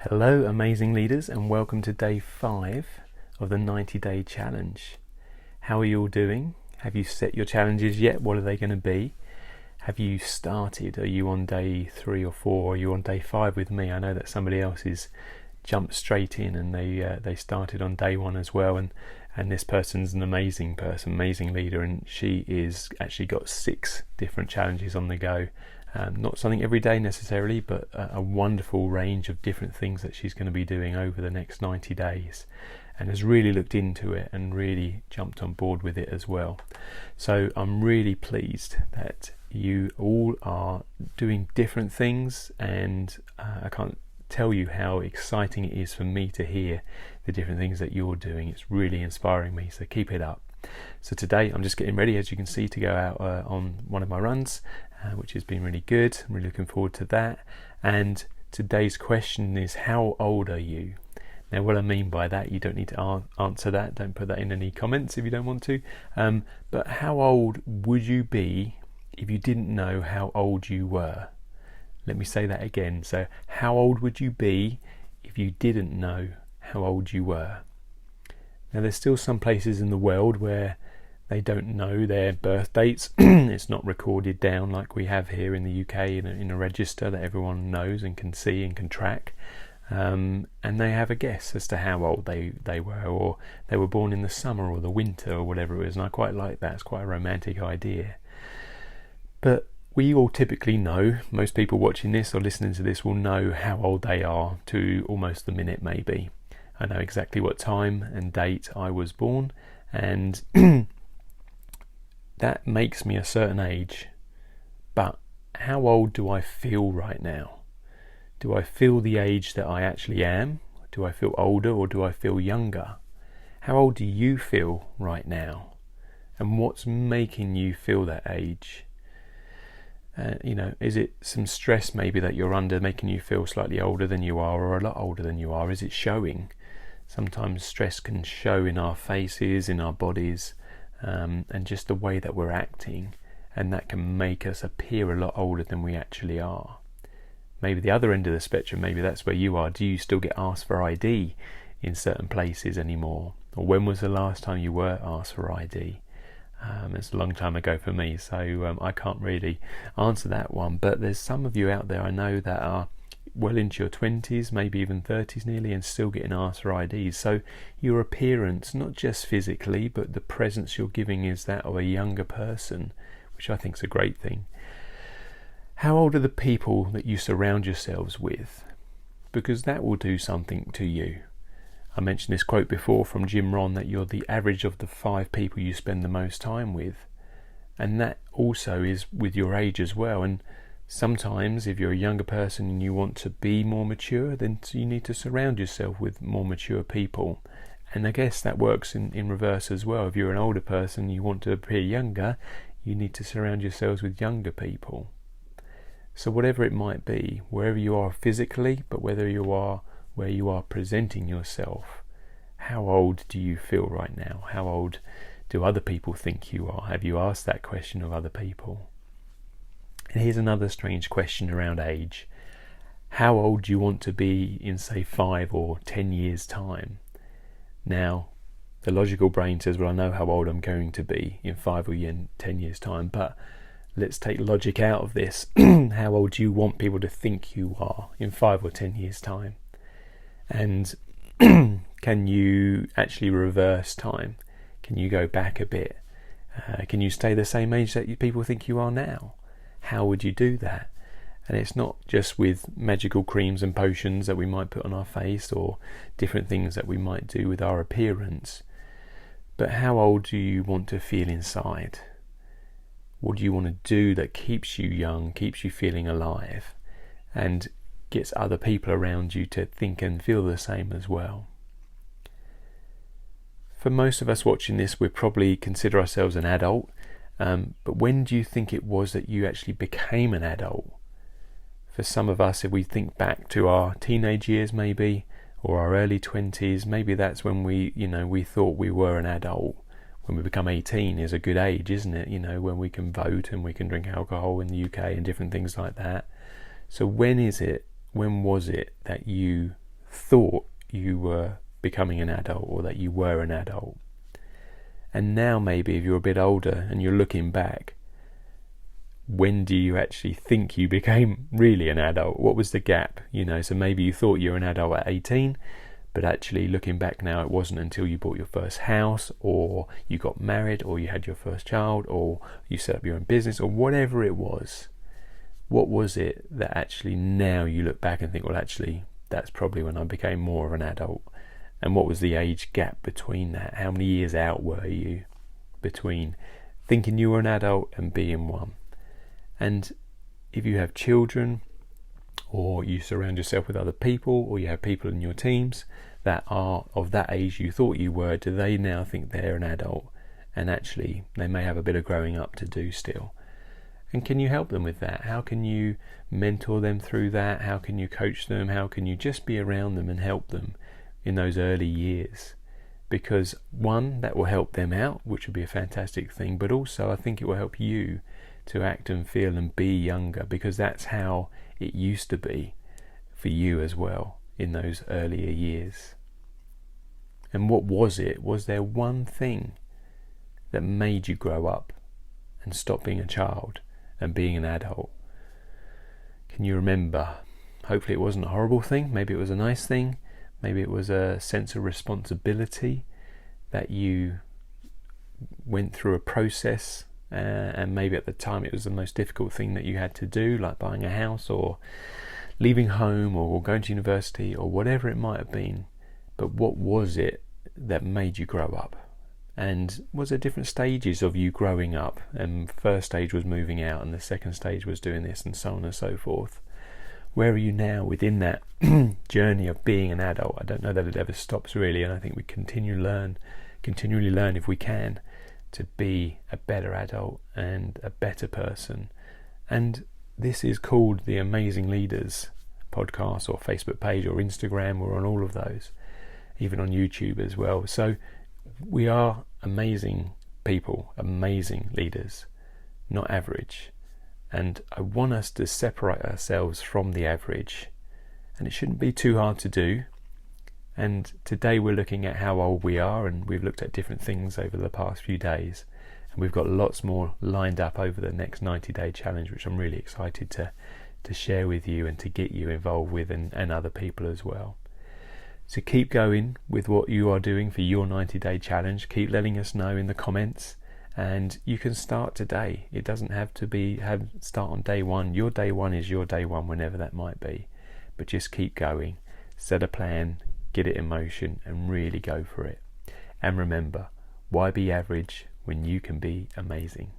Hello, amazing leaders, and welcome to day 5 of the 90-day challenge. How are you all doing? Have you set your challenges yet? What are they going to be? Have you started? Are you on day 3 or 4? Or are you on day 5 with me? I know that somebody else has jumped straight in and they started on day 1 as well. And this person's an amazing person, amazing leader, and she is actually got 6 different challenges on the go. Not something every day necessarily, but a wonderful range of different things that she's going to be doing over the next 90 days, and has really looked into it and really jumped on board with it as well. So I'm really pleased that you all are doing different things, and I can't tell you how exciting it is for me to hear the different things that you're doing. It's really inspiring me, so keep it up. So today I'm just getting ready, as you can see, to go out on one of my runs, which has been really good. I'm really looking forward to that. And today's question is, how old are you? Now, what I mean by that, you don't need to answer that. Don't put that in any comments if you don't want to. But how old would you be if you didn't know how old you were? Let me say that again. So how old would you be if you didn't know how old you were? Now, there's still some places in the world where they don't know their birth dates. It's not recorded down like we have here in the UK in a register that everyone knows and can see and can track. And they have a guess as to how old they were, or they were born in the summer or the winter or whatever it is. And I quite like that. It's quite a romantic idea. But we all typically know, most people watching this or listening to this will know how old they are to almost the minute maybe. I know exactly what time and date I was born, and that makes me a certain age. But how old do I feel right now? Do I feel the age that I actually am? Do I feel older, or do I feel younger? How old do you feel right now? And what's making you feel that age? Is it some stress maybe that you're under making you feel slightly older than you are, or a lot older than you are? Is it showing? Sometimes stress can show in our faces, in our bodies, and just the way that we're acting, and that can make us appear a lot older than we actually are. Maybe the other end of the spectrum, maybe that's where you are. Do you still get asked for ID in certain places anymore? Or when was the last time you were asked for ID? It's a long time ago for me, so I can't really answer that one. But there's some of you out there I know that are well into your 20s, maybe even 30s nearly, and still getting asked for IDs. So your appearance, not just physically, but the presence you're giving is that of a younger person, which I think is a great thing. How old are the people that you surround yourselves with? Because that will do something to you. I mentioned this quote before from Jim Rohn, that you're the average of the 5 people you spend the most time with. And that also is with your age as well. And sometimes if you're a younger person and you want to be more mature, then you need to surround yourself with more mature people. And I guess that works in reverse as well. If you're an older person and you want to appear younger, you need to surround yourselves with younger people. So whatever it might be, wherever you are physically, but whether you are where you are presenting yourself, how old do you feel right now? How old do other people think you are? Have you asked that question of other people? And here's another strange question around age. How old do you want to be in, say, 5 or 10 years' time? Now, the logical brain says, well, I know how old I'm going to be in 5 or 10 years' time, but let's take logic out of this. How old do you want people to think you are in 5 or 10 years' time? And can you actually reverse time? Can you go back a bit? Can you stay the same age that people think you are now? How would you do that? And it's not just with magical creams and potions that we might put on our face, or different things that we might do with our appearance. But how old do you want to feel inside? What do you want to do that keeps you young, keeps you feeling alive, and gets other people around you to think and feel the same as well? For most of us watching this, we probably consider ourselves an adult, but when do you think it was that you actually became an adult? For some of us, if we think back to our teenage years maybe, or our early 20s, maybe that's when we thought we were an adult. When we become 18 is a good age, isn't it? When we can vote and we can drink alcohol in the UK and different things like that. So when was it that you thought you were becoming an adult, or that you were an adult. And now maybe if you're a bit older and you're looking back, when do you actually think you became really an adult? What was the gap? So maybe you thought you were an adult at 18, but actually looking back now, it wasn't until you bought your first house, or you got married, or you had your first child, or you set up your own business, or whatever it was. What was it that actually now you look back and think, well, actually, that's probably when I became more of an adult? And what was the age gap between that? How many years out were you between thinking you were an adult and being one? And if you have children, or you surround yourself with other people, or you have people in your teams that are of that age you thought you were, do they now think they're an adult? And actually, they may have a bit of growing up to do still. And can you help them with that? How can you mentor them through that? How can you coach them? How can you just be around them and help them in those early years? Because one, that will help them out, which would be a fantastic thing, but also I think it will help you to act and feel and be younger, because that's how it used to be for you as well in those earlier years. And what was it? Was there one thing that made you grow up and stop being a child and being an adult? Can you remember? Hopefully it wasn't a horrible thing. Maybe it was a nice thing. Maybe it was a sense of responsibility that you went through a process, and maybe at the time it was the most difficult thing that you had to do, like buying a house or leaving home or going to university or whatever it might have been. But what was it that made you grow up? And was there different stages of you growing up? And first stage was moving out, and the second stage was doing this, and so on and so forth. Where are you now within that journey of being an adult? I don't know that it ever stops really, and I think we continually learn if we can, to be a better adult and a better person. And this is called the Amazing Leaders podcast, or Facebook page, or Instagram. We're on all of those, even on YouTube as well. So we are amazing people, amazing leaders, not average. And I want us to separate ourselves from the average, and it shouldn't be too hard to do. And today we're looking at how old we are, and we've looked at different things over the past few days, and we've got lots more lined up over the next 90-day challenge, which I'm really excited to share with you and to get you involved with, and other people as well. So keep going with what you are doing for your 90-day challenge. Keep letting us know in the comments, and you can start today. It doesn't have to start on day one. Your day one is your day one, whenever that might be. But just keep going. Set a plan, get it in motion, and really go for it. And remember, why be average when you can be amazing?